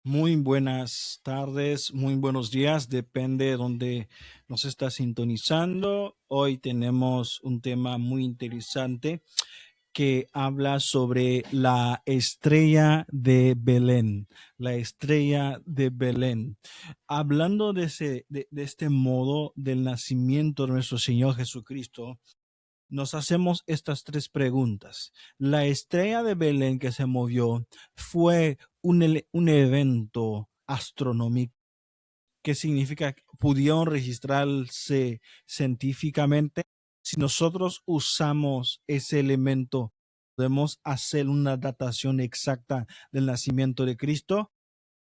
Muy buenas tardes, muy buenos días, depende de donde nos está sintonizando. Hoy tenemos un tema muy interesante que habla sobre la estrella de Belén, la estrella de Belén. Hablando de este modo del nacimiento de nuestro Señor Jesucristo, nos hacemos estas tres preguntas. La estrella de Belén que se movió fue un evento astronómico. ¿Qué significa? Pudieron registrarse científicamente. Si nosotros usamos ese elemento, podemos hacer una datación exacta del nacimiento de Cristo.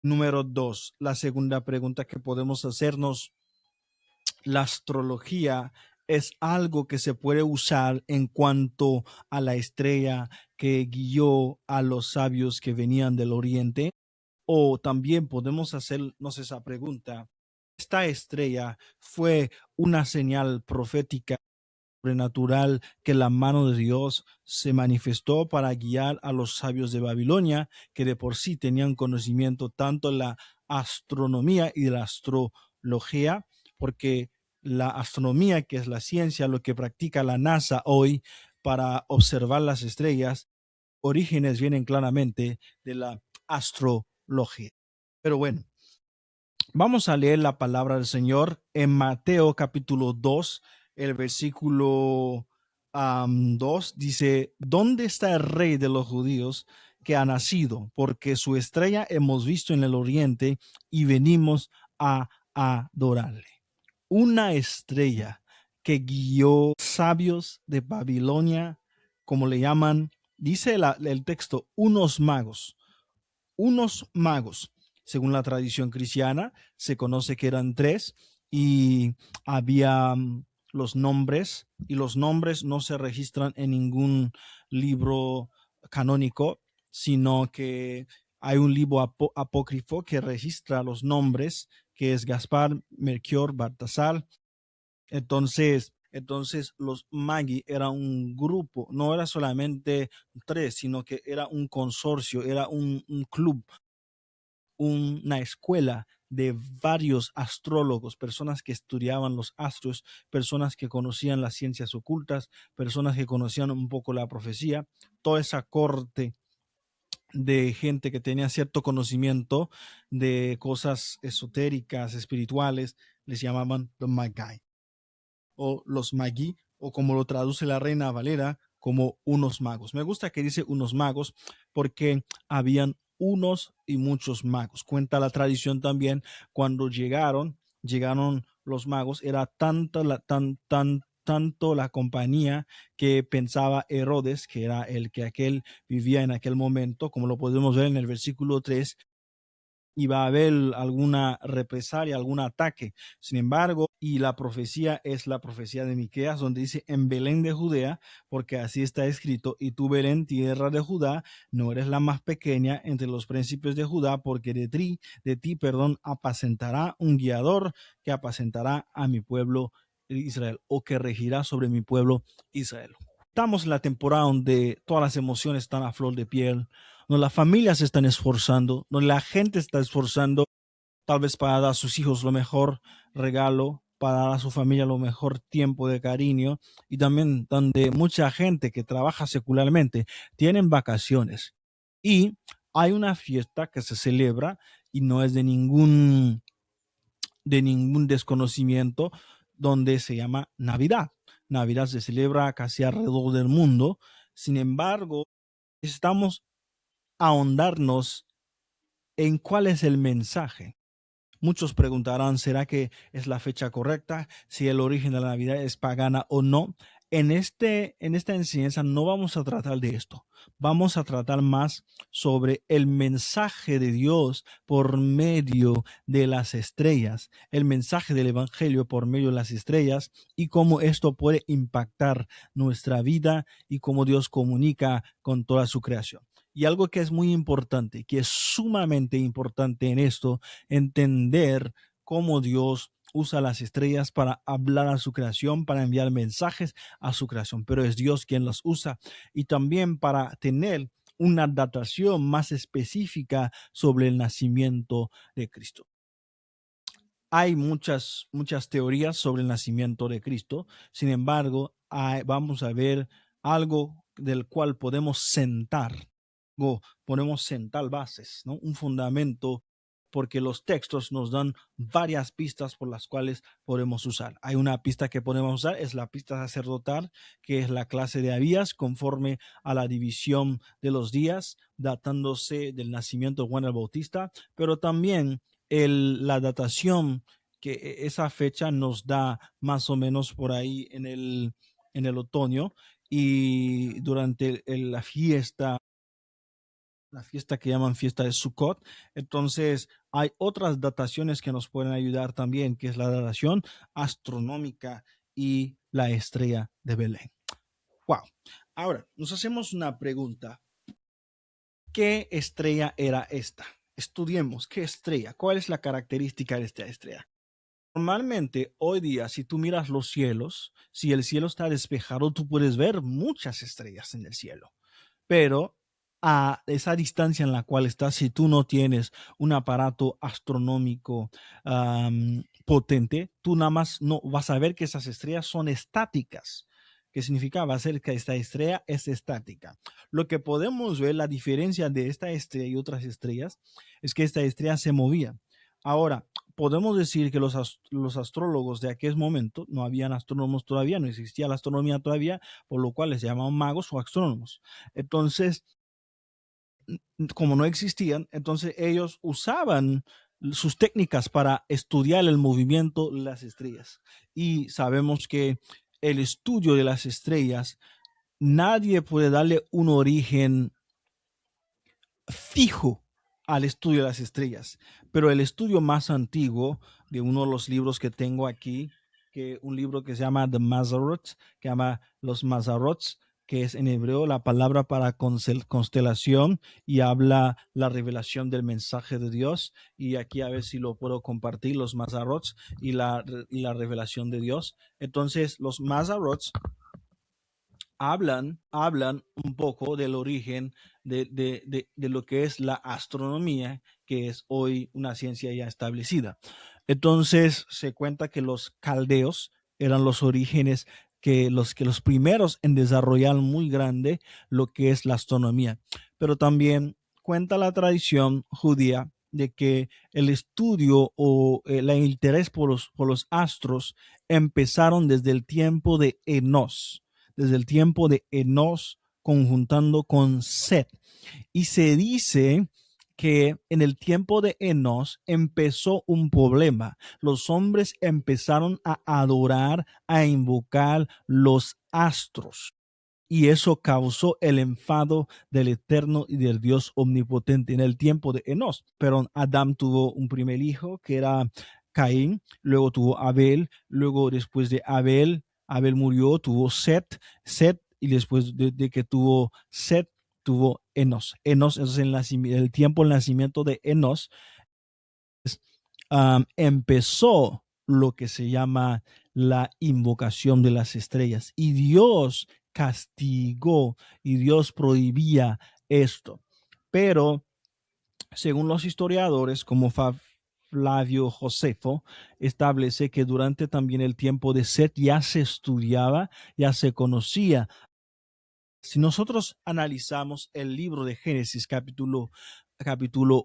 Número dos, la segunda pregunta que podemos hacernos: la astrología es algo que se puede usar en cuanto a la estrella que guió a los sabios que venían del oriente. O también podemos hacernos esa pregunta: esta estrella fue una señal profética sobrenatural que la mano de Dios se manifestó para guiar a los sabios de Babilonia, que de por sí tenían conocimiento tanto de la astronomía y de la astrología, porque la astronomía, que es la ciencia, lo que practica la NASA hoy para observar las estrellas, orígenes vienen claramente de la astrología. Pero bueno, vamos a leer la palabra del Señor en Mateo capítulo 2, el versículo 2 dice: ¿Dónde está el rey de los judíos que ha nacido? Porque su estrella hemos visto en el oriente y venimos a adorarle. Una estrella que guió sabios de Babilonia, como le llaman, dice el texto, unos magos. Según la tradición cristiana, se conoce que eran tres y había los nombres, y los nombres no se registran en ningún libro canónico, sino que hay un libro apócrifo que registra los nombres, que es Gaspar, Melchior, Baltasar. Entonces los Magi era un grupo, no era solamente tres, sino que era un consorcio, era un club, una escuela de varios astrólogos, personas que estudiaban los astros, personas que conocían las ciencias ocultas, personas que conocían un poco la profecía. Toda esa corte de gente que tenía cierto conocimiento de cosas esotéricas, espirituales, les llamaban los Magi o los Magi, o como lo traduce la Reina Valera, como unos magos. Me gusta que dice unos magos porque habían unos y muchos magos. Cuenta la tradición también, cuando llegaron los magos, era tanto la compañía, que pensaba Herodes, que era el que aquel vivía en aquel momento, como lo podemos ver en el versículo 3, iba a haber alguna represalia, algún ataque. Sin embargo, y la profecía es la profecía de Miqueas, donde dice: en Belén de Judea, porque así está escrito: y tú, Belén, tierra de Judá, no eres la más pequeña entre los príncipes de Judá, porque de ti, apacentará un guiador que apacentará a mi pueblo Israel, o que regirá sobre mi pueblo Israel. Estamos en la temporada donde todas las emociones están a flor de piel, donde las familias se están esforzando, donde la gente está esforzando, tal vez para dar a sus hijos lo mejor regalo, para dar a su familia lo mejor tiempo de cariño, y también donde mucha gente que trabaja secularmente tienen vacaciones. Y hay una fiesta que se celebra, y no es de ningún desconocimiento, donde se llama Navidad. Navidad se celebra casi alrededor del mundo. Sin embargo, necesitamos ahondarnos en cuál es el mensaje. Muchos preguntarán: ¿será que es la fecha correcta? Si el origen de la Navidad es pagana o no. En esta enseñanza no vamos a tratar de esto. Vamos a tratar más sobre el mensaje de Dios por medio de las estrellas, el mensaje del Evangelio por medio de las estrellas, y cómo esto puede impactar nuestra vida y cómo Dios comunica con toda su creación. Y algo que es muy importante, que es sumamente importante en esto: entender cómo Dios usa las estrellas para hablar a su creación, para enviar mensajes a su creación, pero es Dios quien las usa, y también para tener una datación más específica sobre el nacimiento de Cristo. Hay muchas teorías sobre el nacimiento de Cristo. Sin embargo, vamos a ver algo del cual podemos sentar bases, ¿no? Un fundamento, porque los textos nos dan varias pistas por las cuales podemos usar. Hay una pista que podemos usar, es la pista sacerdotal, que es la clase de Abías, conforme a la división de los días, datándose del nacimiento de Juan el Bautista, pero también la datación, que esa fecha nos da más o menos por ahí en el otoño, y durante la fiesta que llaman fiesta de Sukkot. Entonces, hay otras dataciones que nos pueden ayudar también, que es la datación astronómica y la estrella de Belén. Wow. Ahora, nos hacemos una pregunta. ¿Qué estrella era esta? Estudiemos qué estrella, cuál es la característica de esta estrella. Normalmente, hoy día, si tú miras los cielos, si el cielo está despejado, tú puedes ver muchas estrellas en el cielo. Pero a esa distancia en la cual estás, si tú no tienes un aparato astronómico potente, tú nada más no vas a ver que esas estrellas son estáticas. ¿Qué significa? Va a ser que esta estrella es estática. Lo que podemos ver, la diferencia de esta estrella y otras estrellas, es que esta estrella se movía. Ahora, podemos decir que los astrólogos de aquel momento, no habían astrónomos todavía, no existía la astronomía todavía, por lo cual les llamaban magos o astrónomos. Entonces, como no existían, entonces ellos usaban sus técnicas para estudiar el movimiento de las estrellas. Y sabemos que el estudio de las estrellas, nadie puede darle un origen fijo al estudio de las estrellas, pero el estudio más antiguo de uno de los libros que tengo aquí, que un libro que se llama The Mazzaroth, que llama Los Mazzaroths, que es en hebreo la palabra para constelación, y habla la revelación del mensaje de Dios. Y aquí a ver si lo puedo compartir, los Mazzaroths y la revelación de Dios. Entonces, los Mazzaroths hablan un poco del origen de lo que es la astronomía, que es hoy una ciencia ya establecida. Entonces se cuenta que los caldeos eran los orígenes, que los primeros en desarrollar muy grande lo que es la astronomía. Pero también cuenta la tradición judía de que el estudio o el interés por los astros empezaron desde el tiempo de Enos, conjuntando con Set. Y se dice que en el tiempo de Enos empezó un problema. Los hombres empezaron a adorar, a invocar los astros. Y eso causó el enfado del Eterno y del Dios omnipotente en el tiempo de Enos. Pero Adán tuvo un primer hijo, que era Caín, luego tuvo Abel, luego después de Abel murió, tuvo Set, y después de que tuvo Set, tuvo Enos. Enos es el tiempo del nacimiento de Enos. Empezó lo que se llama la invocación de las estrellas, y Dios castigó y Dios prohibía esto. Pero según los historiadores como Flavio Josefo, establece que durante también el tiempo de Set ya se estudiaba, ya se conocía. Si nosotros analizamos el libro de Génesis capítulo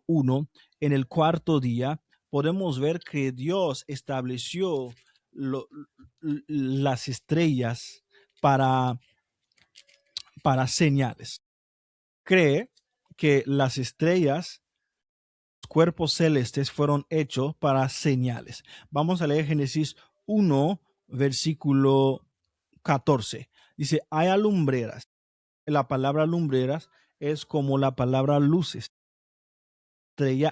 1, en el cuarto día, podemos ver que Dios estableció las estrellas para señales. Cree que las estrellas, cuerpos celestes, fueron hechos para señales. Vamos a leer Génesis 1, versículo 14. Dice, hay alumbreras. La palabra lumbreras es como la palabra luces.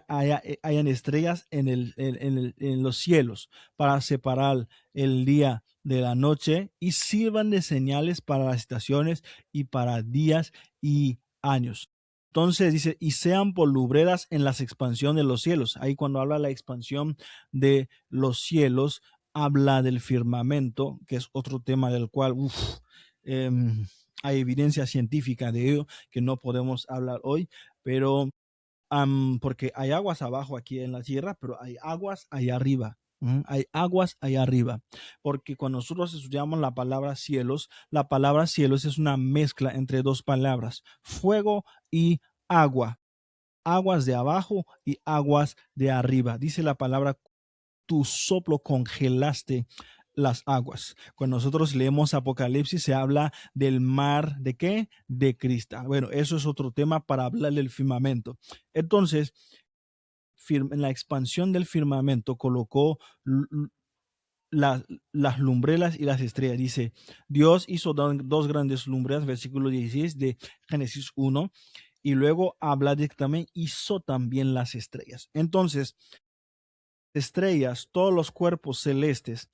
Hayan estrellas en los cielos para separar el día de la noche, y sirvan de señales para las estaciones y para días y años. Entonces dice, y sean por lumbreras en las expansiones de los cielos. Ahí cuando habla de la expansión de los cielos, habla del firmamento, que es otro tema del cual hay evidencia científica de ello que no podemos hablar hoy, pero porque hay aguas abajo aquí en la tierra, pero hay aguas allá arriba. Hay aguas allá arriba, porque cuando nosotros estudiamos la palabra cielos es una mezcla entre dos palabras, fuego y agua, aguas de abajo y aguas de arriba. Dice la palabra, tu soplo congelaste las aguas. Cuando nosotros leemos Apocalipsis se habla del mar de qué? De cristal. Bueno, eso es otro tema para hablar del firmamento. Entonces, en la expansión del firmamento colocó las lumbreras y las estrellas. Dice, Dios hizo dos grandes lumbreras, versículo 16 de Génesis 1, y luego habla de que también hizo también las estrellas. Entonces, estrellas, todos los cuerpos celestes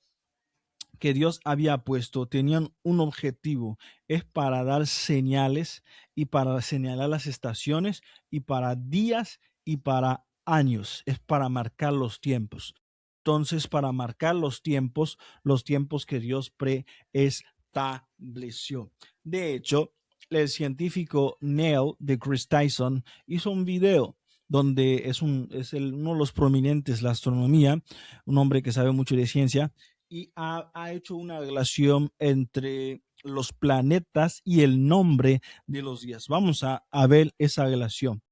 que Dios había puesto tenían un objetivo, es para dar señales y para señalar las estaciones y para días y para años, es para marcar los tiempos. Entonces, para marcar los tiempos que Dios preestableció. De hecho, el científico Neil deGrasse Tyson hizo un video donde uno de los prominentes de la astronomía, un hombre que sabe mucho de ciencia, y ha hecho una relación entre los planetas y el nombre de los días. Vamos a ver esa relación.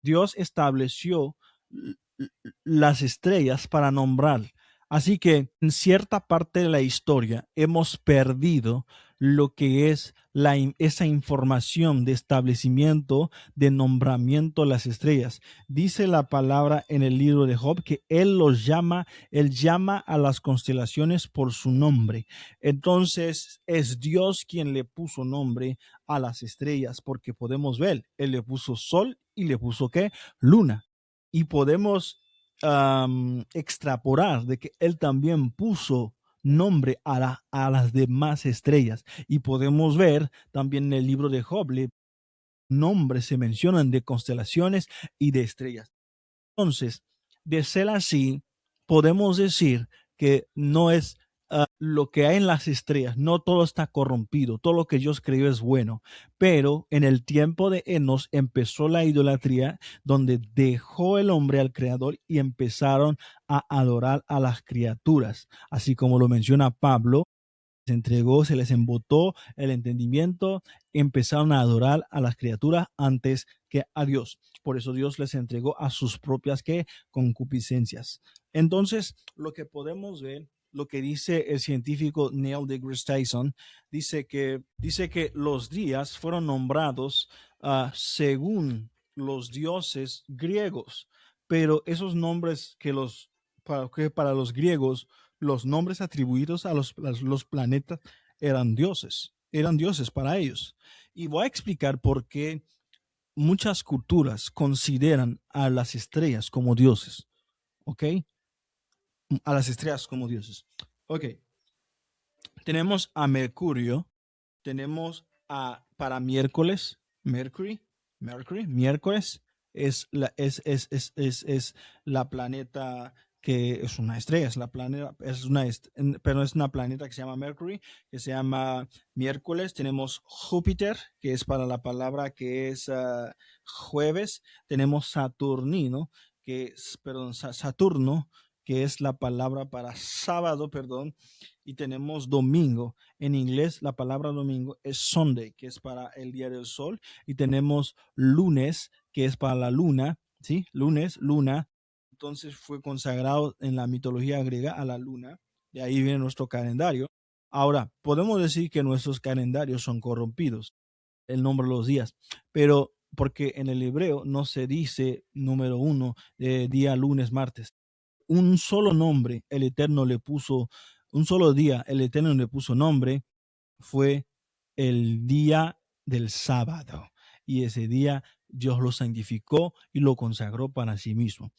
Dios estableció las estrellas para nombrar. Así que en cierta parte de la historia hemos perdido lo que es esa información de establecimiento, de nombramiento de las estrellas. Dice la palabra en el libro de Job que él llama a las constelaciones por su nombre. Entonces es Dios quien le puso nombre a las estrellas, porque podemos ver, él le puso sol y le puso ¿qué? Luna. Y podemos extrapolar de que él también puso nombre a las demás estrellas. Y podemos ver también en el libro de Job, nombres se mencionan de constelaciones y de estrellas. Entonces, de ser así, podemos decir que no es lo que hay en las estrellas, no todo está corrompido, todo lo que Dios creyó es bueno, pero en el tiempo de Enos empezó la idolatría, donde dejó el hombre al creador y empezaron a adorar a las criaturas, así como lo menciona Pablo. Se entregó, se les embotó el entendimiento, empezaron a adorar a las criaturas antes que a Dios. Por eso Dios les entregó a sus propias concupiscencias. Entonces, lo que podemos ver, lo que dice el científico Neil deGrasse Tyson, dice que los días fueron nombrados según los dioses griegos, pero esos nombres para los griegos, los nombres atribuidos a los planetas eran dioses para ellos. Y voy a explicar por qué muchas culturas consideran a las estrellas como dioses, ¿ok? A las estrellas como dioses. Ok, tenemos a Mercurio, tenemos para miércoles es la planeta que es una estrella, pero es una planeta que se llama Mercury, que se llama miércoles. Tenemos Júpiter, que es para la palabra que es jueves. Tenemos Saturnino, Saturno, que es la palabra para sábado, perdón. Y tenemos domingo. En inglés, la palabra domingo es Sunday, que es para el día del sol. Y tenemos lunes, que es para la luna, ¿sí? Lunes, luna. Entonces fue consagrado en la mitología griega a la luna. De ahí viene nuestro calendario. Ahora, podemos decir que nuestros calendarios son corrompidos, el nombre de los días, pero porque en el hebreo no se dice número uno, día lunes, martes. Un solo nombre, el Eterno le puso, un solo día, el Eterno le puso nombre, fue el día del sábado. Y ese día Dios lo santificó y lo consagró para sí mismo.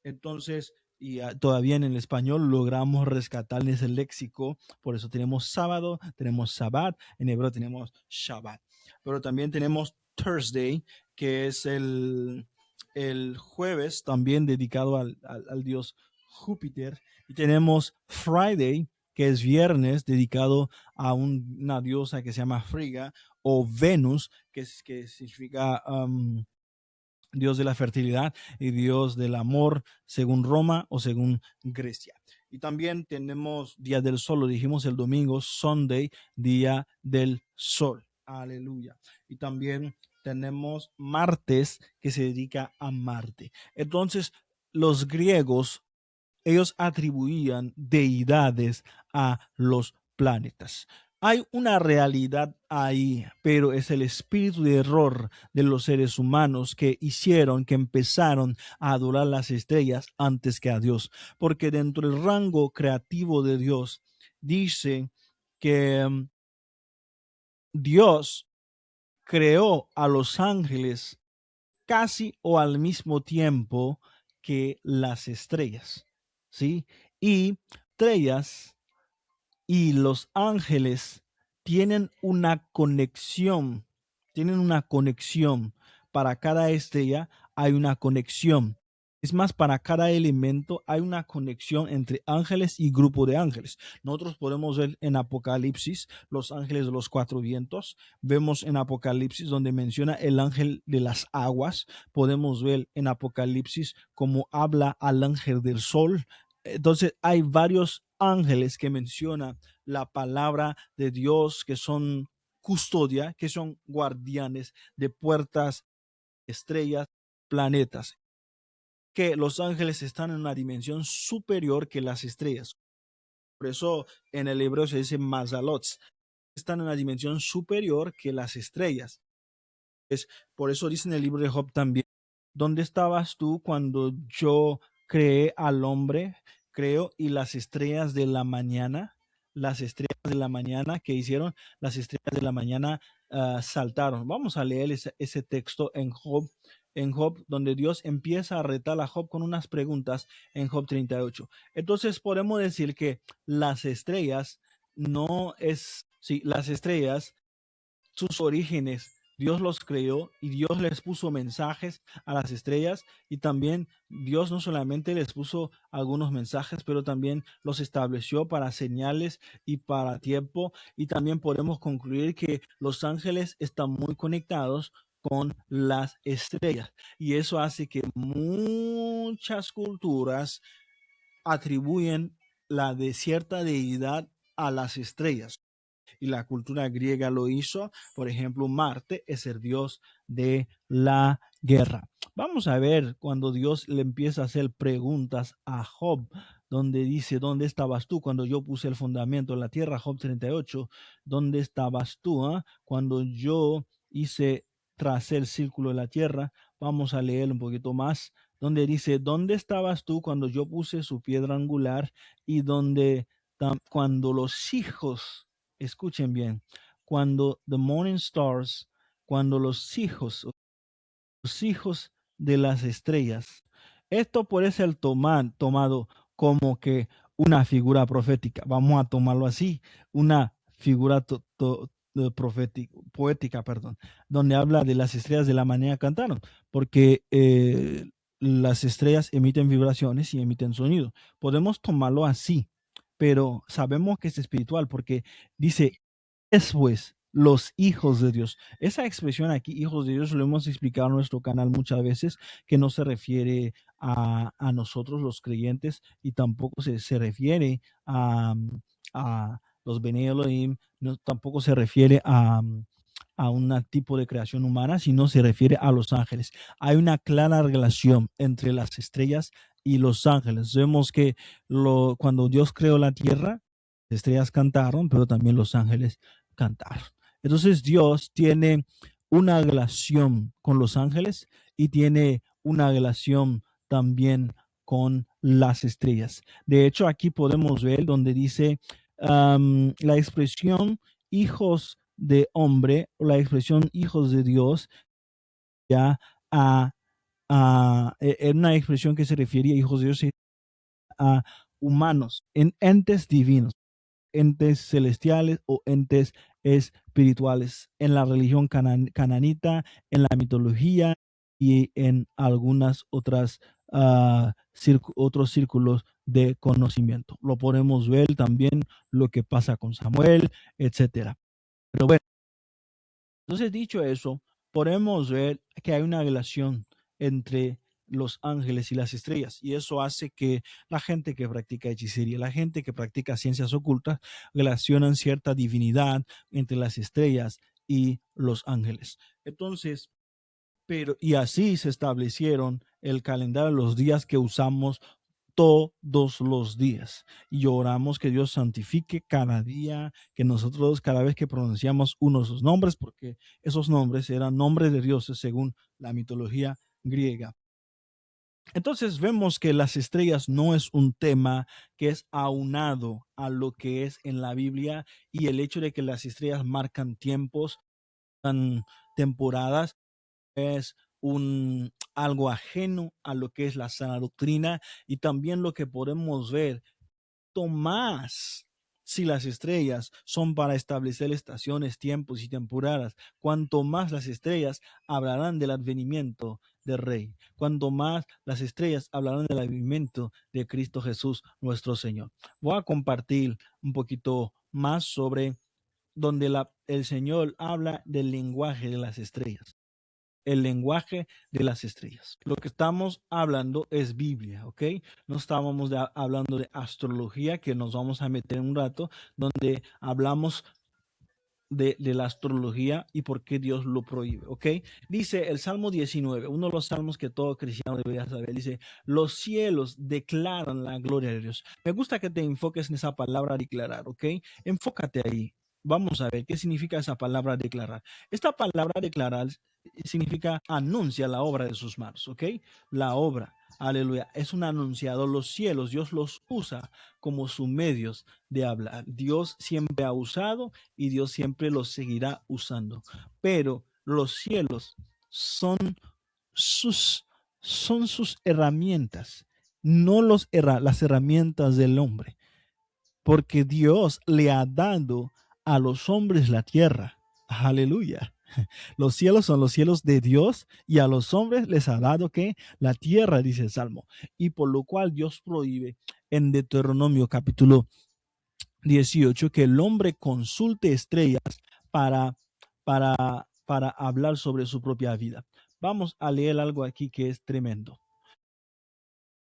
Entonces, y todavía en el español logramos rescatar ese léxico, por eso tenemos sábado, tenemos sabbat, en hebreo tenemos Shabbat, pero también tenemos Thursday, que es el jueves, también dedicado al dios Júpiter, y tenemos Friday, que es viernes, dedicado a una diosa que se llama Frigga, o Venus, que significa Dios de la fertilidad y Dios del amor, según Roma o según Grecia. Y también tenemos Día del Sol, lo dijimos el domingo, Sunday, Día del Sol. Aleluya. Y también tenemos martes, que se dedica a Marte. Entonces, los griegos, ellos atribuían deidades a los planetas. Hay una realidad ahí, pero es el espíritu de error de los seres humanos que empezaron a adorar las estrellas antes que a Dios. Porque dentro del rango creativo de Dios, dice que Dios creó a los ángeles casi o al mismo tiempo que las estrellas, ¿sí? Y estrellas y los ángeles tienen una conexión. Para cada estrella hay una conexión. Es más, para cada elemento hay una conexión entre ángeles y grupo de ángeles. Nosotros podemos ver en Apocalipsis los ángeles de los cuatro vientos. Vemos en Apocalipsis donde menciona el ángel de las aguas. Podemos ver en Apocalipsis cómo habla al ángel del sol. Entonces hay varios ángeles que menciona la palabra de Dios, que son custodia, que son guardianes de puertas, estrellas, planetas, que los ángeles están en una dimensión superior que las estrellas. Por eso en el hebreo se dice mazalots, están en una dimensión superior que las estrellas. Por eso dice en el libro de Job también, ¿dónde estabas tú cuando yo creé al hombre? Creo, y las estrellas de la mañana, las estrellas de la mañana que hicieron, las estrellas de la mañana saltaron. Vamos a leer ese texto en Job, donde Dios empieza a retar a Job con unas preguntas en Job 38. Entonces podemos decir que las estrellas no es, sí, las estrellas, sus orígenes, Dios los creó y Dios les puso mensajes a las estrellas, y también Dios no solamente les puso algunos mensajes, pero también los estableció para señales y para tiempo. Y también podemos concluir que los ángeles están muy conectados con las estrellas, y eso hace que muchas culturas atribuyen la de cierta deidad a las estrellas, y la cultura griega lo hizo. Por ejemplo, Marte es el dios de la guerra. Vamos a ver cuando Dios le empieza a hacer preguntas a Job, donde dice, ¿dónde estabas tú cuando yo puse el fundamento de la tierra? Job 38, ¿dónde estabas tú cuando yo hice tras el círculo de la tierra? Vamos a leer un poquito más, donde dice, ¿dónde estabas tú cuando yo puse su piedra angular y cuando los hijos, escuchen bien, cuando the morning stars, cuando los hijos de las estrellas, esto puede ser tomado como que una figura profética, vamos a tomarlo así, una figura poética, perdón, donde habla de las estrellas de la mañana cantaron, porque las estrellas emiten vibraciones y emiten sonido. Podemos tomarlo así, pero sabemos que es espiritual, porque dice, es pues los hijos de Dios. Esa expresión aquí, hijos de Dios, lo hemos explicado en nuestro canal muchas veces, que no se refiere a nosotros los creyentes, y tampoco se refiere a los Bene Elohim, no, tampoco se refiere a un tipo de creación humana, sino se refiere a los ángeles. Hay una clara relación entre las estrellas y los ángeles. Vemos que cuando Dios creó la tierra, las estrellas cantaron, pero también los ángeles cantaron. Entonces Dios tiene una relación con los ángeles y tiene una relación también con las estrellas. De hecho, aquí podemos ver donde dice la expresión hijos de hombre, o la expresión hijos de Dios, ya en una expresión que se refería a hijos de Dios, a humanos, en entes divinos, entes celestiales o entes espirituales, en la religión cananita, en la mitología y en algunas otras otros círculos de conocimiento. Lo podemos ver también lo que pasa con Samuel, etcétera. Pero bueno, Entonces, dicho eso, podemos ver que hay una relación entre los ángeles y las estrellas, y eso hace que la gente que practica hechicería, la gente que practica ciencias ocultas, relacionan cierta divinidad entre las estrellas y los ángeles. Entonces, y así se establecieron el calendario, los días que usamos todos los días, y oramos que Dios santifique cada día, que nosotros cada vez que pronunciamos uno de sus nombres, porque esos nombres eran nombres de dioses según la mitología griega. Entonces vemos que las estrellas no es un tema que es aunado a lo que es en la Biblia, y el hecho de que las estrellas marcan tiempos, temporadas, es algo ajeno a lo que es la sana doctrina, y también lo que podemos ver, más si las estrellas son para establecer estaciones, tiempos y temporadas, cuanto más las estrellas hablarán del advenimiento del Rey, cuanto más las estrellas hablarán del advenimiento de Cristo Jesús, nuestro Señor. Voy a compartir un poquito más sobre donde el Señor habla del lenguaje de las estrellas. El lenguaje de las estrellas. Lo que estamos hablando es Biblia, ¿ok? No estábamos hablando de astrología, que nos vamos a meter en un rato, donde hablamos de la astrología y por qué Dios lo prohíbe, ¿ok? Dice el Salmo 19, uno de los salmos que todo cristiano debería saber, dice, los cielos declaran la gloria de Dios. Me gusta que te enfoques en esa palabra declarar, ¿ok? Enfócate ahí. Vamos a ver qué significa esa palabra declarar. Esta palabra declarar significa anuncia la obra de sus manos, ¿ok? La obra, aleluya, es un anunciador. Los cielos, Dios los usa como sus medios de hablar. Dios siempre ha usado y Dios siempre los seguirá usando. Pero los cielos son sus herramientas, no las herramientas del hombre, porque Dios le ha dado a los hombres la tierra. Aleluya. Los cielos son los cielos de Dios, y a los hombres les ha dado que la tierra, dice el Salmo, y por lo cual Dios prohíbe en Deuteronomio capítulo 18 que el hombre consulte estrellas para, para hablar sobre su propia vida. Vamos a leer algo aquí que es tremendo.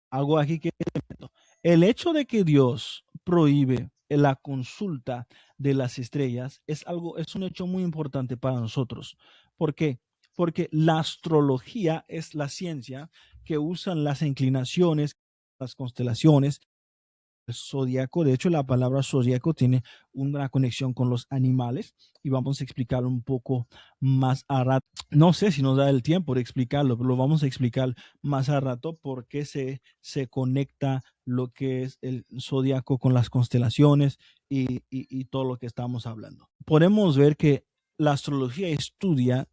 Algo aquí que es tremendo. El hecho de que Dios prohíbe la consulta de las estrellas es un hecho muy importante para nosotros. ¿Por qué? Porque la astrología es la ciencia que usan las inclinaciones, las constelaciones, el zodiaco. De hecho, la palabra zodiaco tiene una conexión con los animales, y vamos a explicarlo un poco más a rato. No sé si nos da el tiempo de explicarlo, pero lo vamos a explicar más a rato, porque se conecta lo que es el zodiaco con las constelaciones y todo lo que estamos hablando. Podemos ver que la astrología estudia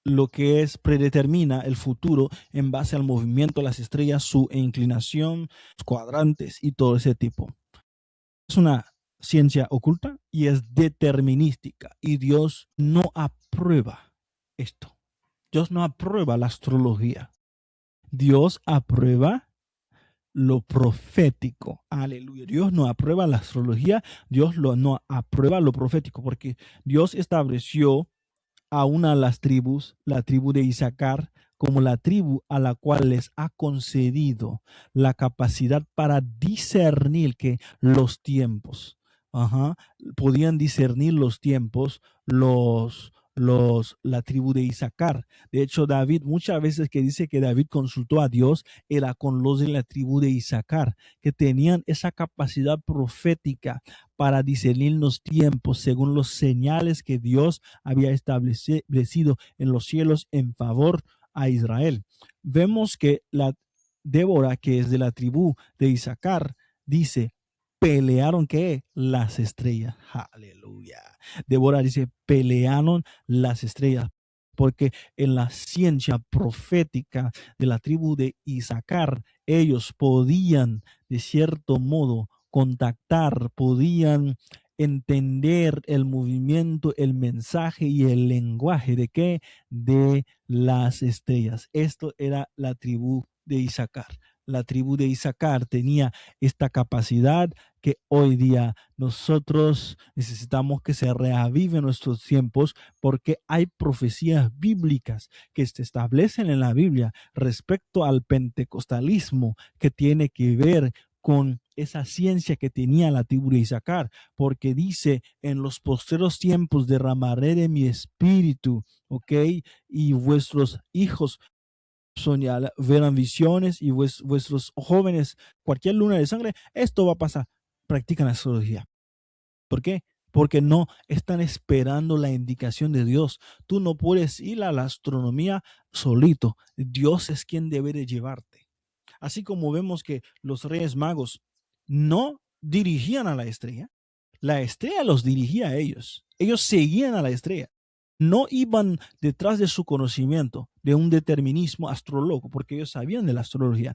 lo que es, predetermina el futuro en base al movimiento de las estrellas, su inclinación, los cuadrantes y todo ese tipo. Es una ciencia oculta y es determinística, y Dios no aprueba esto. Dios no aprueba la astrología. Dios aprueba lo profético. Aleluya. Dios no aprueba la astrología, Dios no aprueba lo profético, porque Dios estableció a una de las tribus, la tribu de Isaacar, como la tribu a la cual les ha concedido la capacidad para discernir que los tiempos, podían discernir los tiempos, la tribu de Isaacar. De hecho, David, muchas veces que dice que David consultó a Dios, era con los de la tribu de Isaacar, que tenían esa capacidad profética para discernir los tiempos según los señales que Dios había establecido en los cielos en favor a Israel. Vemos que la Débora, que es de la tribu de Isaacar, dice, pelearon ¿qué? Las estrellas. Aleluya. Débora dice, pelearon las estrellas, porque en la ciencia profética de la tribu de Isaacar, ellos podían de cierto modo contactar, podían entender el movimiento, el mensaje y el lenguaje de qué, de las estrellas. Esto era la tribu de Isaacar. La tribu de Isaacar tenía esta capacidad que hoy día nosotros necesitamos que se reaviven nuestros tiempos, porque hay profecías bíblicas que se establecen en la Biblia respecto al pentecostalismo, que tiene que ver con esa ciencia que tenía la tribu de Isaacar, porque dice: en los postreros tiempos derramaré de mi espíritu, ¿ok? Y vuestros hijos soñar, verán visiones, y vuestros jóvenes cualquier luna de sangre. Esto va a pasar. Practican astrología. ¿Por qué? Porque no están esperando la indicación de Dios. Tú no puedes ir a la astronomía solito. Dios es quien debe de llevarte. Así como vemos que los reyes magos no dirigían a la estrella los dirigía a ellos. Ellos seguían a la estrella. No iban detrás de su conocimiento, de un determinismo astrólogo, porque ellos sabían de la astrología.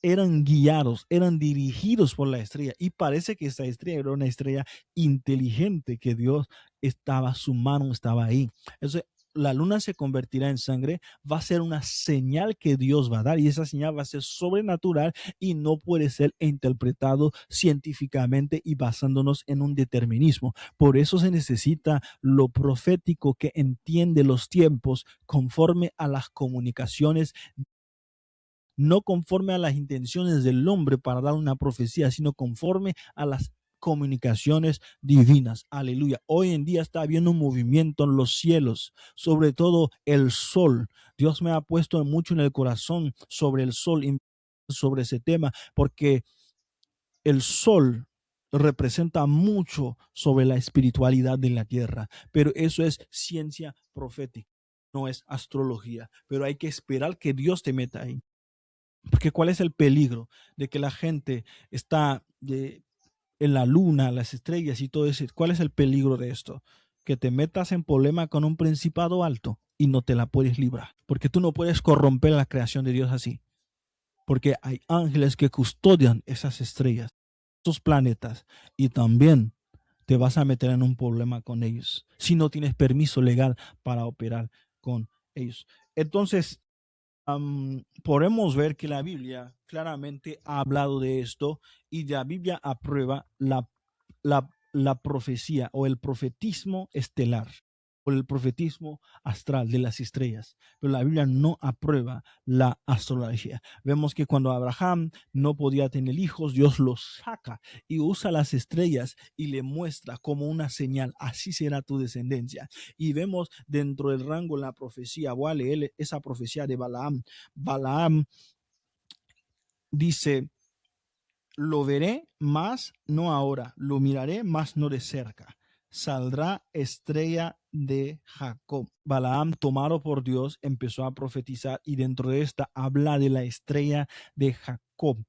Eran guiados, eran dirigidos por la estrella, y parece que esa estrella era una estrella inteligente, que Dios estaba, su mano estaba ahí. Entonces, la luna se convertirá en sangre, va a ser una señal que Dios va a dar, y esa señal va a ser sobrenatural y no puede ser interpretado científicamente y basándonos en un determinismo. Por eso se necesita lo profético, que entiende los tiempos conforme a las comunicaciones, no conforme a las intenciones del hombre para dar una profecía, sino conforme a las comunicaciones divinas. Aleluya. Hoy en día está habiendo un movimiento en los cielos, sobre todo el sol. Dios me ha puesto mucho en el corazón sobre el sol, sobre ese tema, porque el sol representa mucho sobre la espiritualidad de la tierra, pero eso es ciencia profética, no es astrología. Pero hay que esperar que Dios te meta ahí. Porque ¿cuál es el peligro de que la gente está en la luna, las estrellas y todo eso? ¿Cuál es el peligro de esto? Que te metas en problema con un principado alto y no te la puedes librar. Porque tú no puedes corromper la creación de Dios así. Porque hay ángeles que custodian esas estrellas, esos planetas, y también te vas a meter en un problema con ellos si no tienes permiso legal para operar con ellos. Entonces, podemos ver que la Biblia claramente ha hablado de esto, y la Biblia aprueba la profecía o el profetismo estelar o el profetismo astral de las estrellas, pero la Biblia no aprueba la astrología. Vemos que cuando Abraham no podía tener hijos, Dios los saca y usa las estrellas y le muestra como una señal: así será tu descendencia. Y vemos dentro del rango la profecía, voy a leer esa profecía de Balaam. Balaam dice: lo veré, mas no ahora; lo miraré, mas no de cerca. Saldrá estrella de Jacob. Balaam, tomado por Dios, empezó a profetizar, y dentro de esta habla de la estrella de Jacob.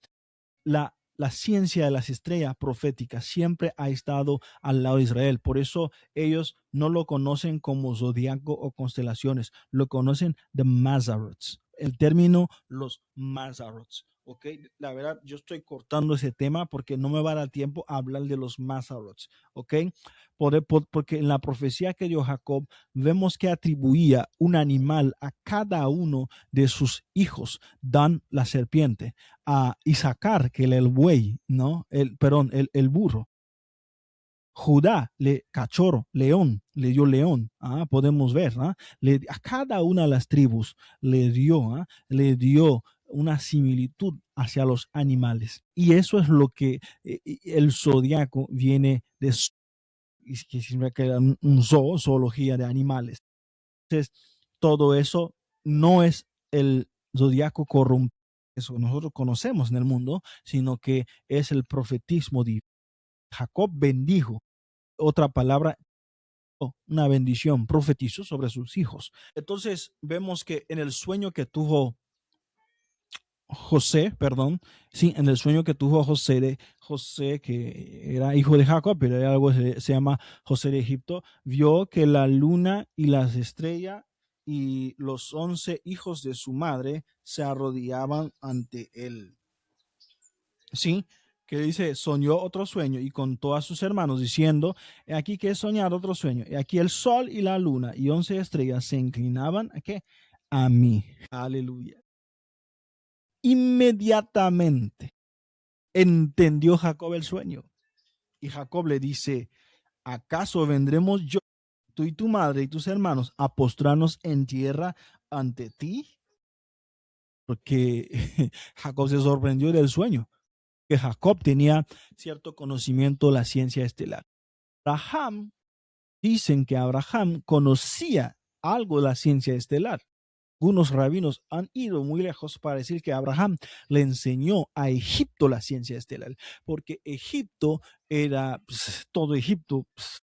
La ciencia de las estrellas proféticas siempre ha estado al lado de Israel. Por eso ellos no lo conocen como zodiaco o constelaciones, lo conocen de Mazzaroth. El término los Mazzaroth. Ok, la verdad, yo estoy cortando ese tema porque no me va a dar tiempo a hablar de los Mazzaroth. Ok, porque en la profecía que dio Jacob, vemos que atribuía un animal a cada uno de sus hijos. Dan, la serpiente; a Isaacar, que era el buey, ¿no? El burro. Judá, cachorro, león, le dio león. Podemos ver, a cada una de las tribus le dio una similitud hacia los animales. Y eso es lo que el zodiaco viene de, que significa que era un zoología de animales. Entonces, todo eso no es el zodiaco corrompido, eso nosotros conocemos en el mundo, sino que es el profetismo divino. Jacob bendijo, otra palabra, una bendición, profetizó sobre sus hijos. Entonces vemos que en el sueño que tuvo José, perdón, sí, en el sueño que tuvo José, que era hijo de Jacob, pero era algo que se llama José de Egipto, vio que la luna y las estrellas y los 11 hijos de su madre se arrodillaban ante él. Sí, que dice: soñó otro sueño y contó a sus hermanos, diciendo: aquí que he soñado otro sueño, y aquí el sol y la luna y 11 estrellas se inclinaban ¿a qué? A mí. Aleluya. Inmediatamente entendió Jacob el sueño. Y Jacob le dice, ¿acaso vendremos yo, tú y tu madre y tus hermanos, a postrarnos en tierra ante ti? Porque Jacob se sorprendió del sueño, que Jacob tenía cierto conocimiento de la ciencia estelar. Abraham, dicen que Abraham conocía algo de la ciencia estelar. Algunos rabinos han ido muy lejos para decir que Abraham le enseñó a Egipto la ciencia estelar, porque Egipto era, pues, todo Egipto, pues,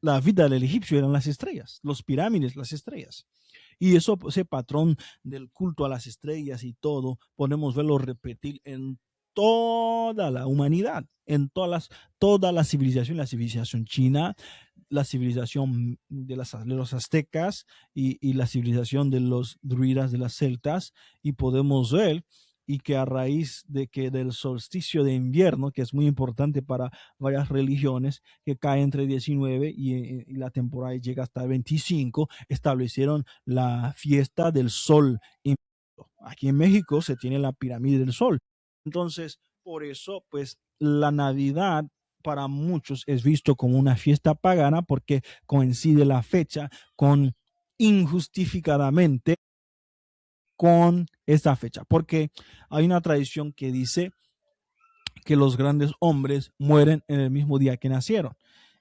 la vida del egipcio eran las estrellas, los pirámides, las estrellas. Y eso, ese patrón del culto a las estrellas y todo, podemos verlo repetir en toda la humanidad, en toda la civilización china, la civilización de los aztecas y la civilización de los druidas de las celtas, y podemos ver y que a raíz de que del solsticio de invierno, que es muy importante para varias religiones, que cae entre 19 y la temporada llega hasta el 25, establecieron la fiesta del sol. Aquí en México se tiene la pirámide del sol. Entonces, por eso, pues la Navidad para muchos es visto como una fiesta pagana porque coincide la fecha con injustificadamente con esta fecha, porque hay una tradición que dice que los grandes hombres mueren en el mismo día que nacieron.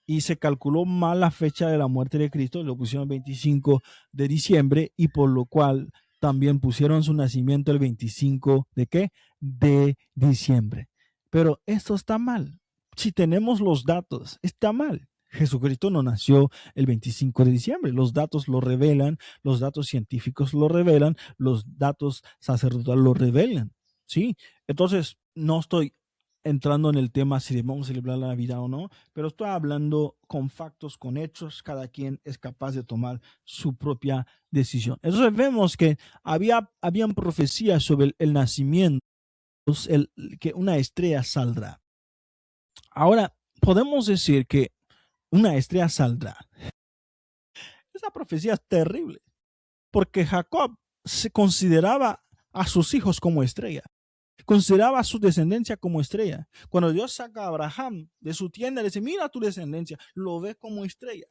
Y se calculó mal la fecha de la muerte de Cristo, lo pusieron el 25 de diciembre y por lo cual también pusieron su nacimiento el 25 de qué? De diciembre. Pero esto está mal. Si tenemos los datos, está mal. Jesucristo no nació el 25 de diciembre. Los datos lo revelan, los datos científicos lo revelan, los datos sacerdotales lo revelan. ¿Sí? Entonces, no estoy entrando en el tema si debemos celebrar la Navidad o no, pero estoy hablando con factos, con hechos, cada quien es capaz de tomar su propia decisión. Entonces vemos que habían profecías sobre el nacimiento, que una estrella saldrá. Ahora, podemos decir que una estrella saldrá. Esa profecía es terrible, porque Jacob se consideraba a sus hijos como estrella. Consideraba su descendencia como estrella. Cuando Dios saca a Abraham de su tienda, le dice, mira tu descendencia, lo ve como estrella.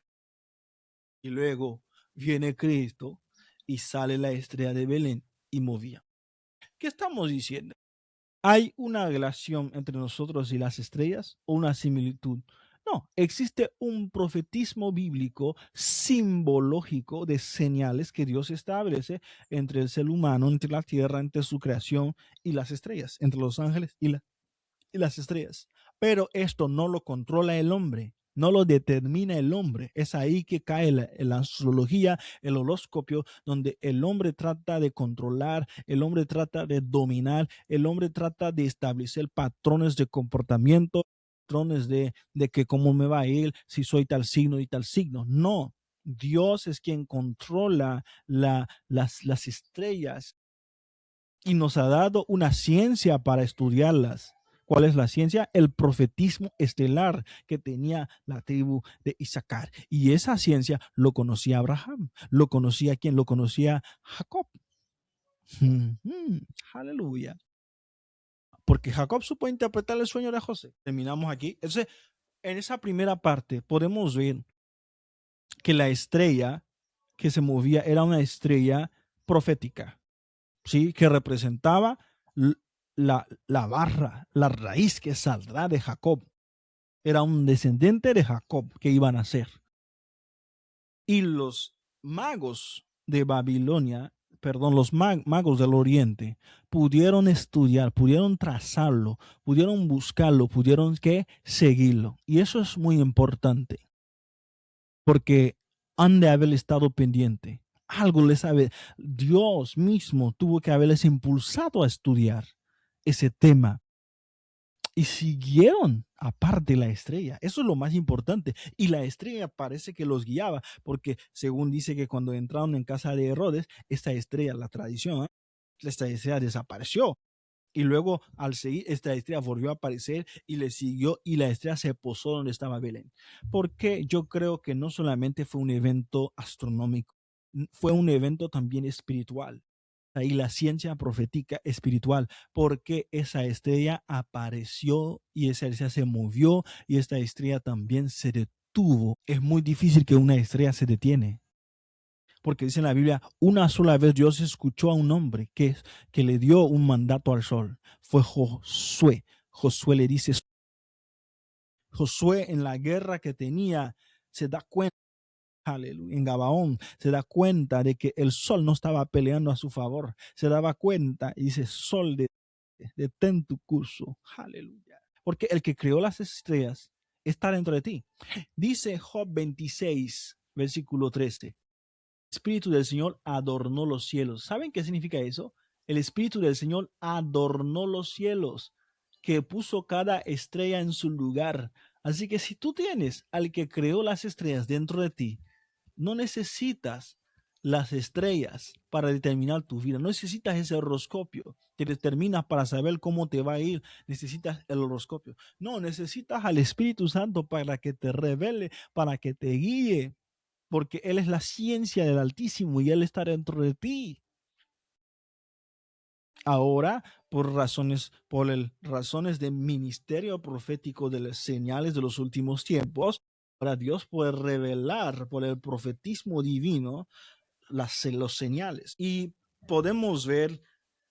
Y luego viene Cristo y sale la estrella de Belén y movía. ¿Qué estamos diciendo? ¿Hay una relación entre nosotros y las estrellas o una similitud? No, existe un profetismo bíblico simbológico de señales que Dios establece entre el ser humano, entre la tierra, entre su creación y las estrellas, entre los ángeles y las estrellas. Pero esto no lo controla el hombre, no lo determina el hombre. Es ahí que cae la astrología, el horóscopo, donde el hombre trata de controlar, el hombre trata de dominar, el hombre trata de establecer patrones de comportamiento, patrones de que cómo me va a ir si soy tal signo y tal signo. No, Dios es quien controla las estrellas y nos ha dado una ciencia para estudiarlas. ¿Cuál es la ciencia? El profetismo estelar que tenía la tribu de Isaacar. Y esa ciencia lo conocía Abraham. ¿Lo conocía quién? Lo conocía Jacob. Aleluya. Porque Jacob supo interpretar el sueño de José. Terminamos aquí. Entonces, en esa primera parte podemos ver que la estrella que se movía era una estrella profética. ¿Sí? Que representaba la barra, la raíz que saldrá de Jacob. Era un descendiente de Jacob que iban a ser. Y los magos de Babilonia, perdón, los magos del Oriente, pudieron estudiar, pudieron trazarlo, pudieron buscarlo, pudieron que seguirlo. Y eso es muy importante, porque han de haber estado pendiente. Algo les sabe. Dios mismo tuvo que haberles impulsado a estudiar ese tema. Y siguieron aparte la estrella. Eso es lo más importante. Y la estrella parece que los guiaba, porque según dice que cuando entraron en casa de Herodes, esta estrella, la tradición, esta estrella desapareció. Y luego al seguir, esta estrella volvió a aparecer y le siguió y la estrella se posó donde estaba Belén. Porque yo creo que no solamente fue un evento astronómico, fue un evento también espiritual. ahí la ciencia profética espiritual, porque esa estrella apareció y esa estrella se movió y esta estrella también se detuvo. Es muy difícil que una estrella se detiene, porque dice en la Biblia, una sola vez Dios escuchó a un hombre que le dio un mandato al sol. Fue Josué. Josué le dice, Josué en la guerra que tenía se da cuenta, aleluya, en Gabaón, se da cuenta de que el sol no estaba peleando a su favor. Se daba cuenta y dice, sol, detén tu curso. Aleluya. Porque el que creó las estrellas está dentro de ti. Dice Job 26, versículo 13. El Espíritu del Señor adornó los cielos. ¿Saben qué significa eso? El Espíritu del Señor adornó los cielos, que puso cada estrella en su lugar. Así que si tú tienes al que creó las estrellas dentro de ti, no necesitas las estrellas para determinar tu vida. No necesitas ese horoscopio que determina para saber cómo te va a ir. Necesitas el horoscopio. No, necesitas al Espíritu Santo para que te revele, para que te guíe, porque Él es la ciencia del Altísimo y Él está dentro de ti. Ahora, razones de ministerio profético de las señales de los últimos tiempos, ahora Dios puede revelar por el profetismo divino los señales. Y podemos ver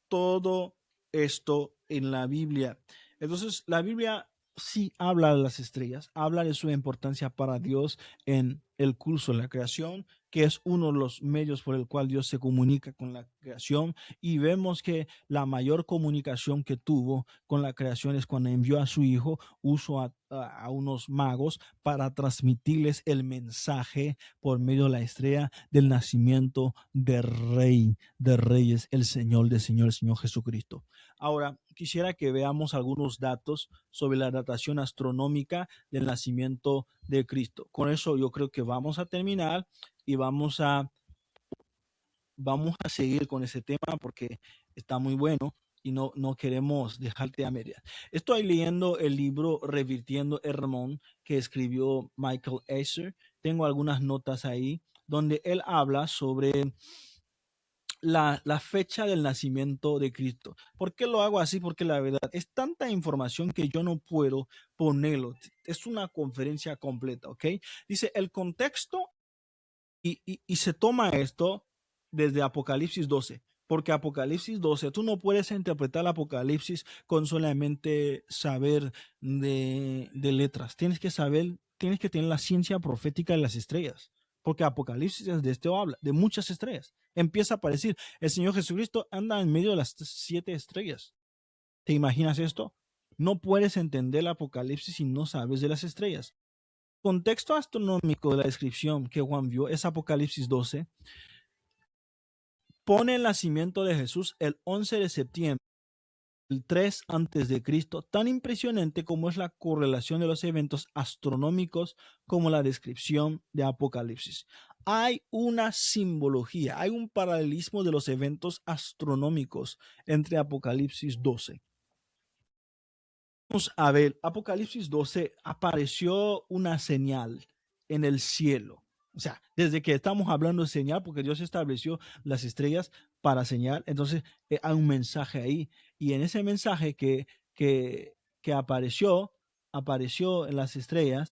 todo esto en la Biblia. Entonces, la Biblia sí habla de las estrellas, habla de su importancia para Dios en el curso de la creación, que es uno de los medios por el cual Dios se comunica con la creación. Y vemos que la mayor comunicación que tuvo con la creación es cuando envió a su hijo, usó a unos magos para transmitirles el mensaje por medio de la estrella del nacimiento del Rey de Reyes, el Señor de Señor, el Señor Jesucristo. Ahora, quisiera que veamos algunos datos sobre la datación astronómica del nacimiento de Cristo. Con eso yo creo que vamos a terminar y vamos a seguir con ese tema porque está muy bueno y no queremos dejarte a medias. Estoy leyendo el libro Revirtiendo Hermón que escribió Michael Esser. Tengo algunas notas ahí donde él habla sobre la fecha del nacimiento de Cristo. ¿Por qué lo hago así? Porque la verdad es tanta información que yo no puedo ponerlo. Es una conferencia completa, ¿ok? Dice el contexto y se toma esto desde Apocalipsis 12. Porque Apocalipsis 12, tú no puedes interpretar Apocalipsis con solamente saber de letras. Tienes que saber, tienes que tener la ciencia profética de las estrellas. Porque Apocalipsis es de esto habla, de muchas estrellas. Empieza a aparecer. El Señor Jesucristo anda en medio de las 7 estrellas. ¿Te imaginas esto? No puedes entender el Apocalipsis si no sabes de las estrellas. Contexto astronómico de la descripción que Juan vio es Apocalipsis 12. Pone el nacimiento de Jesús el 11 de septiembre, el 3 antes de Cristo, tan impresionante como es la correlación de los eventos astronómicos como la descripción de Apocalipsis. Hay una simbología, hay un paralelismo de los eventos astronómicos entre Apocalipsis 12. Vamos a ver, Apocalipsis 12 apareció una señal en el cielo. O sea, desde que estamos hablando de señal, porque Dios estableció las estrellas para señal, entonces hay un mensaje ahí. Y en ese mensaje que apareció en las estrellas,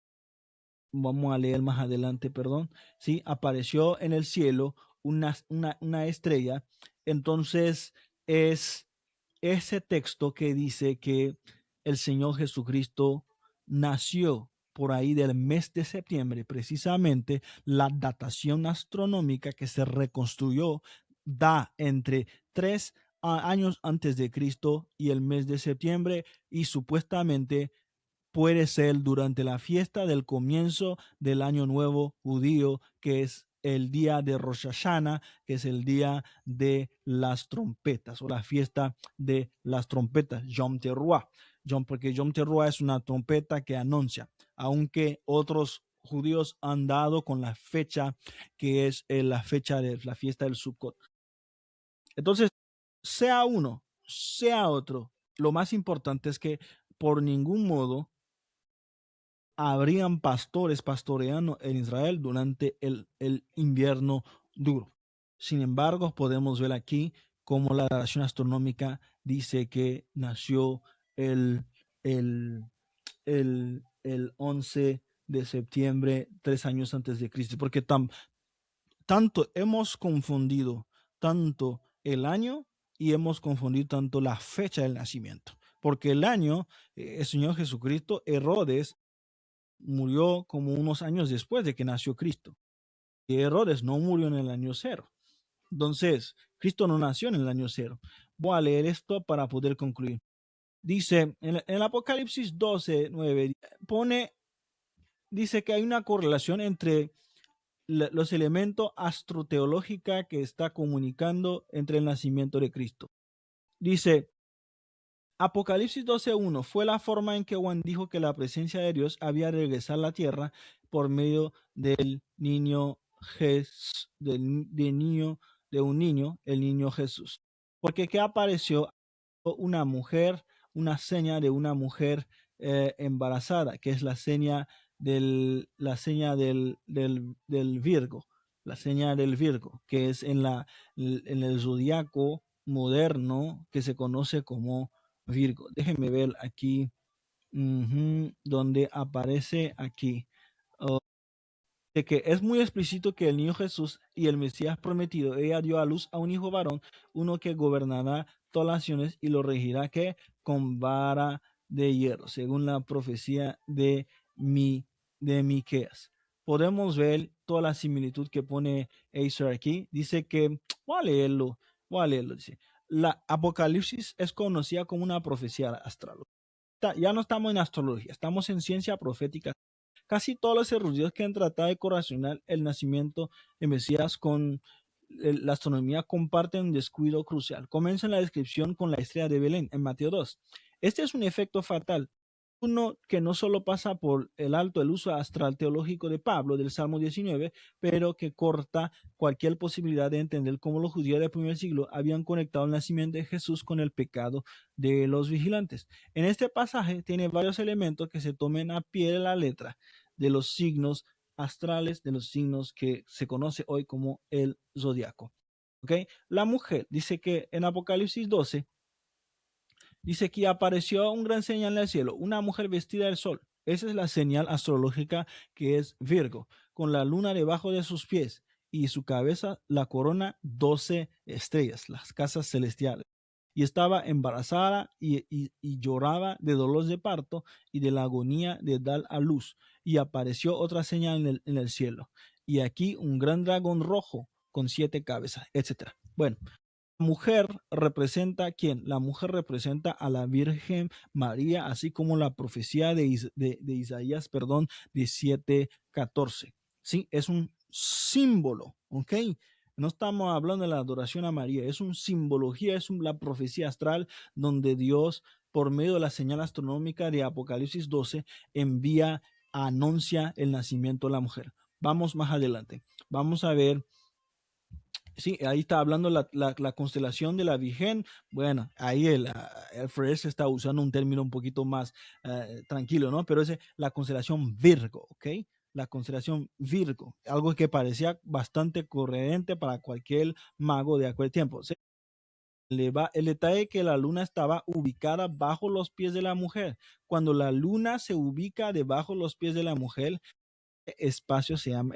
vamos a leer más adelante, perdón, ¿sí? Apareció en el cielo una estrella. Entonces es ese texto que dice que el Señor Jesucristo nació por ahí del mes de septiembre. Precisamente la datación astronómica que se reconstruyó da entre 3 años antes de Cristo y el mes de septiembre, y supuestamente puede ser durante la fiesta del comienzo del año nuevo judío, que es el día de Rosh Hashanah, que es el día de las trompetas o la fiesta de las trompetas, Yom Teruah. Porque Yom Teruah es una trompeta que anuncia, aunque otros judíos han dado con la fecha que es la fecha de la fiesta del Sukkot. Entonces, sea uno, sea otro, lo más importante es que por ningún modo habrían pastores pastoreando en Israel durante el invierno duro. Sin embargo, podemos ver aquí como la datación astronómica dice que nació el, el, el 11 de septiembre, 3 años antes de Cristo, porque tanto hemos confundido tanto el año y hemos confundido tanto la fecha del nacimiento, porque el año, el Señor Jesucristo, Herodes murió como unos años después de que nació Cristo, y Herodes no murió en el año 0. Entonces, Cristo no nació en el año 0. Voy a leer esto para poder concluir. Dice en el Apocalipsis 12:9, dice que hay una correlación entre los elementos astroteológica que está comunicando entre el nacimiento de Cristo. Dice, Apocalipsis 12:1 fue la forma en que Juan dijo que la presencia de Dios había regresado a la tierra por medio del niño de un niño, el niño Jesús. Porque que apareció una mujer, una seña de una mujer embarazada, que es la seña del Virgo, la seña del Virgo, que es en el zodiaco moderno que se conoce como Virgo. Déjenme ver aquí, donde aparece aquí. Oh, de que es muy explícito que el niño Jesús y el Mesías prometido, ella dio a luz a un hijo varón, uno que gobernará todas las naciones y lo regirá que con vara de hierro, según la profecía de Miqueas. Podemos ver toda la similitud que pone Acer aquí. Dice que, voy a leerlo, dice, la Apocalipsis es conocida como una profecía astral. Ya no estamos en astrología, estamos en ciencia profética. Casi todos los eruditos que han tratado de correlacionar el nacimiento de Mesías con la astronomía comparten un descuido crucial. Comienza en la descripción con la estrella de Belén en Mateo 2. Este es un efecto fatal, uno que no solo pasa por el alto el uso astral teológico de Pablo del Salmo 19, pero que corta cualquier posibilidad de entender cómo los judíos del primer siglo habían conectado el nacimiento de Jesús con el pecado de los vigilantes. En este pasaje tiene varios elementos que se tomen a pie de la letra de los signos astrales, de los signos que se conoce hoy como el zodiaco. ¿Okay? La mujer dice que en Apocalipsis 12 dice que apareció un gran señal en el cielo, una mujer vestida del sol. Esa es la señal astrológica que es Virgo, con la luna debajo de sus pies y su cabeza la corona 12 estrellas, las casas celestiales. Y estaba embarazada y lloraba de dolores de parto y de la agonía de dar a luz. Y apareció otra señal en el cielo. Y aquí un gran dragón rojo con 7 cabezas, etc. Bueno, mujer representa ¿a quién? La mujer representa a la Virgen María, así como la profecía de Isaías, perdón, 17:14. Sí, es un símbolo, ¿ok? No estamos hablando de la adoración a María, es una simbología, la profecía astral donde Dios, por medio de la señal astronómica de Apocalipsis 12, anuncia el nacimiento de la mujer. Vamos más adelante. Vamos a ver. Sí, ahí está hablando la constelación de la Virgen. Bueno, ahí el Fresh está usando un término un poquito más tranquilo, ¿no? Pero es la constelación Virgo, ¿ok? La constelación Virgo, algo que parecía bastante corriente para cualquier mago de aquel tiempo. ¿Sí? El detalle es que la luna estaba ubicada bajo los pies de la mujer. Cuando la luna se ubica debajo de los pies de la mujer, espacio se llama,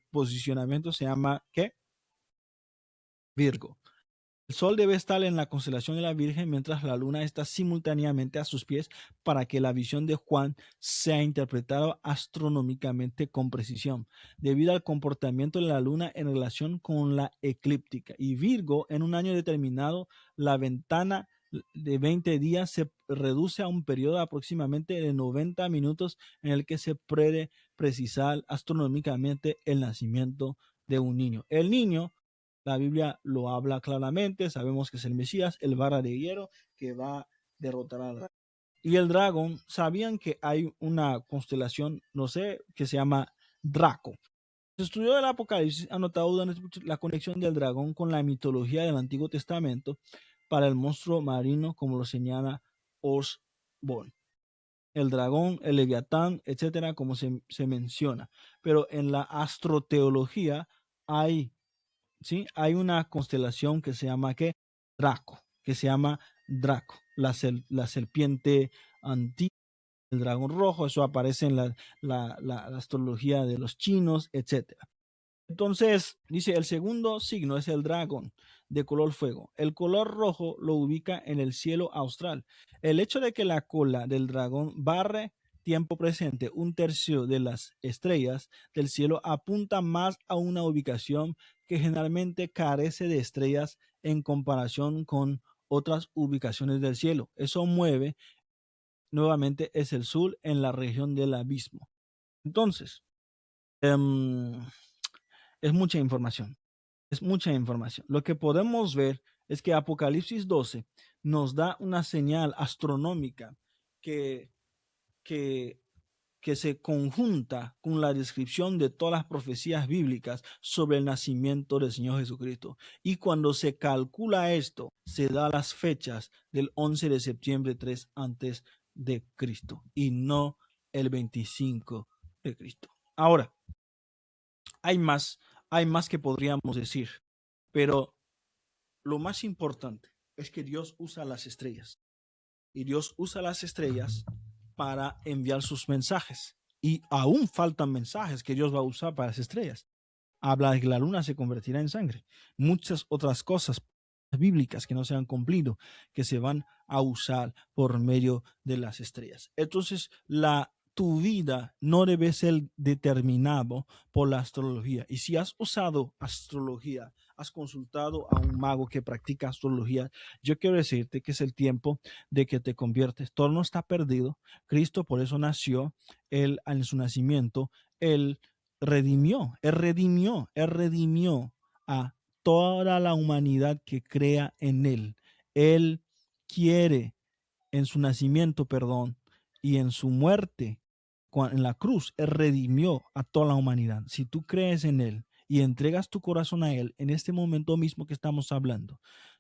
posicionamiento se llama, ¿qué? Virgo. El sol debe estar en la constelación de la Virgen mientras la luna está simultáneamente a sus pies para que la visión de Juan sea interpretada astronómicamente con precisión, debido al comportamiento de la luna en relación con la eclíptica. Y Virgo, en un año determinado, la ventana de 20 días se reduce a un periodo aproximadamente de 90 minutos en el que se puede precisar astronómicamente el nacimiento de un niño. El niño, la Biblia lo habla claramente, sabemos que es el Mesías, el vara de hierro que va a derrotar al dragón. Y el dragón, sabían que hay una constelación, no sé, que se llama Draco. El estudio del Apocalipsis ha notado la conexión del dragón con la mitología del Antiguo Testamento para el monstruo marino, como lo señala Osborne. El dragón, el leviatán, etcétera, como se menciona. Pero en la astroteología hay ¿sí? Hay una constelación que se llama ¿qué? Draco, que se llama Draco, la serpiente antigua, el dragón rojo. Eso aparece en la astrología de los chinos, etcétera. Entonces, dice, el segundo signo es el dragón de color fuego. El color rojo lo ubica en el cielo austral. El hecho de que la cola del dragón barre tiempo presente un tercio de las estrellas del cielo apunta más a una ubicación que generalmente carece de estrellas en comparación con otras ubicaciones del cielo. Eso mueve nuevamente es el sur en la región del abismo. Entonces, es mucha información. Es mucha información. Lo que podemos ver es que Apocalipsis 12 nos da una señal astronómica que, que, que se conjunta con la descripción de todas las profecías bíblicas sobre el nacimiento del Señor Jesucristo. Y cuando se calcula esto, se da las fechas del 11 de septiembre 3 antes de Cristo y no el 25 de Cristo. Ahora, hay más, hay más que podríamos decir, pero lo más importante es que Dios usa las estrellas y Dios usa las estrellas para enviar sus mensajes. Y aún faltan mensajes que Dios va a usar para las estrellas. Habla de que la luna se convertirá en sangre. Muchas otras cosas bíblicas que no se han cumplido, que se van a usar por medio de las estrellas. Entonces, tu vida no debe ser determinado por la astrología. Y si has usado astrología, has consultado a un mago que practica astrología, yo quiero decirte que es el tiempo de que te conviertes. Todo no está perdido. Cristo por eso nació. Él en su nacimiento, él redimió a toda la humanidad que crea en él. Él quiere en su nacimiento, perdón, y en su muerte, en la cruz, él redimió a toda la humanidad. Si tú crees en él y entregas tu corazón a él, en este momento mismo que estamos hablando,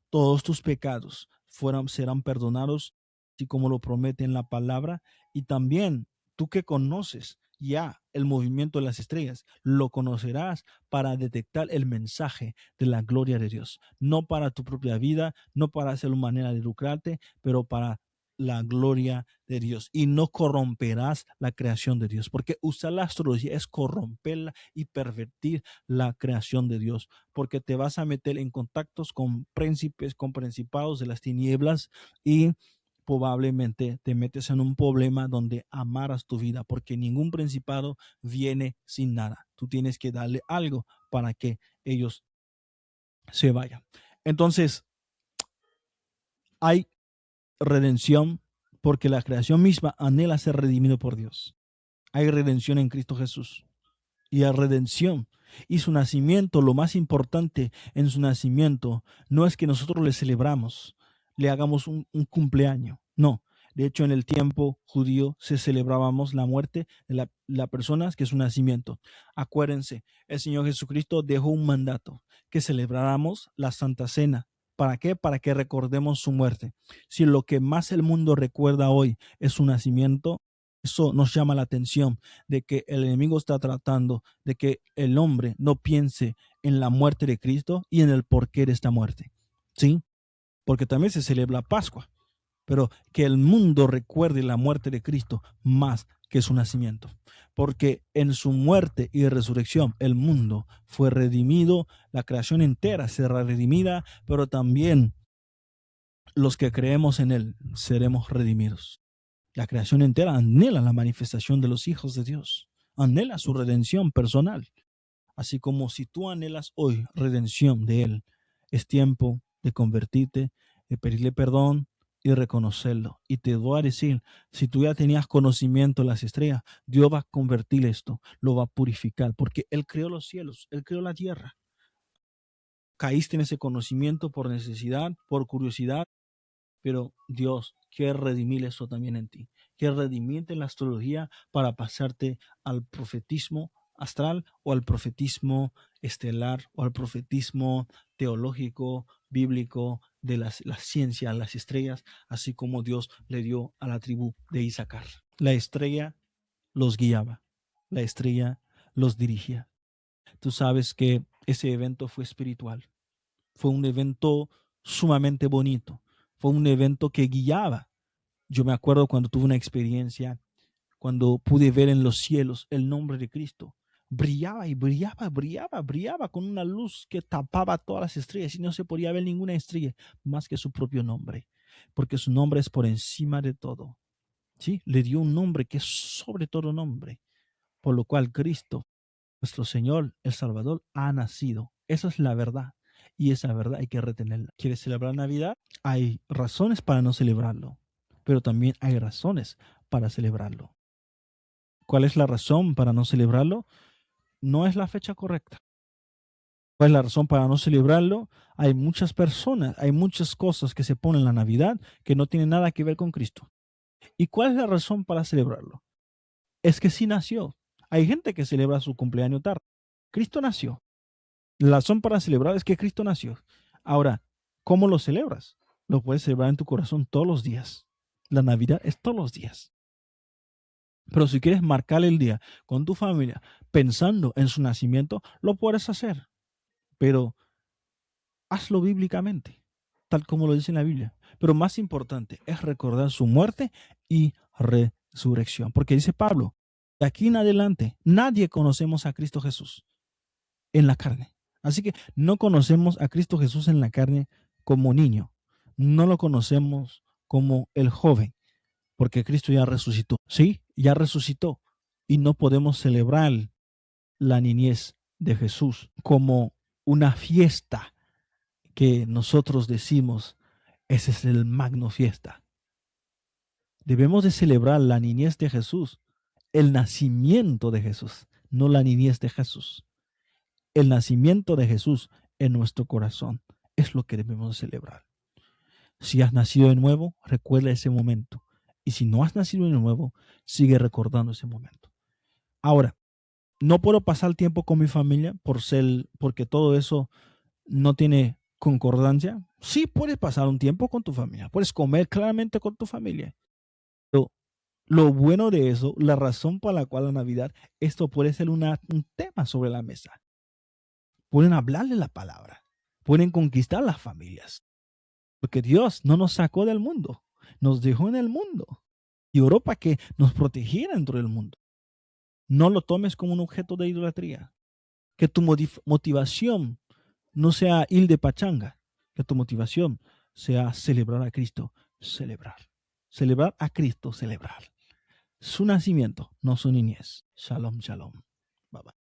todos tus pecados serán perdonados, así como lo promete en la palabra. Y también tú que conoces ya el movimiento de las estrellas, lo conocerás para detectar el mensaje de la gloria de Dios, no para tu propia vida, no para hacer una manera de lucrarte, pero para la gloria de Dios. Y no corromperás la creación de Dios, porque usar la astrología es corromperla y pervertir la creación de Dios, porque te vas a meter en contactos con príncipes, con principados de las tinieblas, y probablemente te metes en un problema donde amarás tu vida, porque ningún principado viene sin nada. Tú tienes que darle algo para que ellos se vayan. Entonces, hay redención porque la creación misma anhela ser redimido por Dios. Hay redención en Cristo Jesús. Y la redención y su nacimiento, lo más importante en su nacimiento no es que nosotros le celebramos, le hagamos un cumpleaños. No. De hecho, en el tiempo judío se celebrábamos la muerte de la persona, que es su nacimiento. Acuérdense, el Señor Jesucristo dejó un mandato, que celebráramos la Santa Cena. ¿Para qué? Para que recordemos su muerte. Si lo que más el mundo recuerda hoy es su nacimiento, eso nos llama la atención de que el enemigo está tratando de que el hombre no piense en la muerte de Cristo y en el porqué de esta muerte. ¿Sí? Porque también se celebra Pascua, pero que el mundo recuerde la muerte de Cristo más que su nacimiento. Porque en su muerte y resurrección el mundo fue redimido, la creación entera será redimida, pero también los que creemos en él seremos redimidos. La creación entera anhela la manifestación de los hijos de Dios, anhela su redención personal. Así como si tú anhelas hoy redención de Él, es tiempo de convertirte, de pedirle perdón y reconocerlo. Y te voy a decir, si tú ya tenías conocimiento de las estrellas, Dios va a convertir esto, lo va a purificar, porque Él creó los cielos, Él creó la tierra. Caíste en ese conocimiento por necesidad, por curiosidad, pero Dios quiere redimir eso también en ti. Quiere redimirte en la astrología para pasarte al profetismo astral o al profetismo estelar o al profetismo teológico, bíblico, de la ciencia, las estrellas, así como Dios le dio a la tribu de Isaacar. La estrella los guiaba, la estrella los dirigía. tú sabes que ese evento fue espiritual. Fue un evento sumamente bonito. Fue un evento que guiaba. Yo me acuerdo cuando tuve una experiencia, cuando pude ver en los cielos el nombre de Cristo. Brillaba y brillaba, brillaba, brillaba con una luz que tapaba todas las estrellas y no se podía ver ninguna estrella más que su propio nombre, porque su nombre es por encima de todo. ¿Sí? Le dio un nombre que es sobre todo nombre, por lo cual Cristo, nuestro Señor, el Salvador, ha nacido. Esa es la verdad y esa verdad hay que retenerla. ¿Quieres celebrar Navidad? Hay razones para no celebrarlo, pero también hay razones para celebrarlo. ¿Cuál es la razón para no celebrarlo? No es la fecha correcta. ¿Cuál es la razón para no celebrarlo? Hay muchas personas, hay muchas cosas que se ponen en la Navidad que no tienen nada que ver con Cristo. ¿Y cuál es la razón para celebrarlo? Es que sí nació. Hay gente que celebra su cumpleaños tarde. Cristo nació. La razón para celebrar es que Cristo nació. Ahora, ¿cómo lo celebras? Lo puedes celebrar en tu corazón todos los días. La Navidad es todos los días. Pero si quieres marcar el día con tu familia pensando en su nacimiento, lo puedes hacer. Pero hazlo bíblicamente, tal como lo dice en la Biblia. Pero más importante es recordar su muerte y resurrección. Porque dice Pablo, de aquí en adelante nadie conocemos a Cristo Jesús en la carne. Así que no conocemos a Cristo Jesús en la carne como niño. No lo conocemos como el joven, porque Cristo ya resucitó. Sí, ya resucitó. Y no podemos celebrar la niñez de Jesús como una fiesta que nosotros decimos, ese es el magno fiesta. Debemos de celebrar la niñez de Jesús, el nacimiento de Jesús, no la niñez de Jesús. El nacimiento de Jesús en nuestro corazón es lo que debemos celebrar. Si has nacido de nuevo, recuerda ese momento. Y si no has nacido de nuevo, sigue recordando ese momento. Ahora, no puedo pasar tiempo con mi familia porque todo eso no tiene concordancia. Sí puedes pasar un tiempo con tu familia, puedes comer claramente con tu familia. Pero lo bueno de eso, la razón por la cual la Navidad, esto puede ser un tema sobre la mesa. Pueden hablarle la palabra, pueden conquistar las familias. Porque Dios no nos sacó del mundo, nos dejó en el mundo y oró para que nos protegiera dentro del mundo. No lo tomes como un objeto de idolatría. Que tu motivación no sea ir de pachanga, que tu motivación sea celebrar a Cristo, celebrar. Celebrar a Cristo, celebrar. Su nacimiento, no su niñez. Shalom, shalom. Bye bye.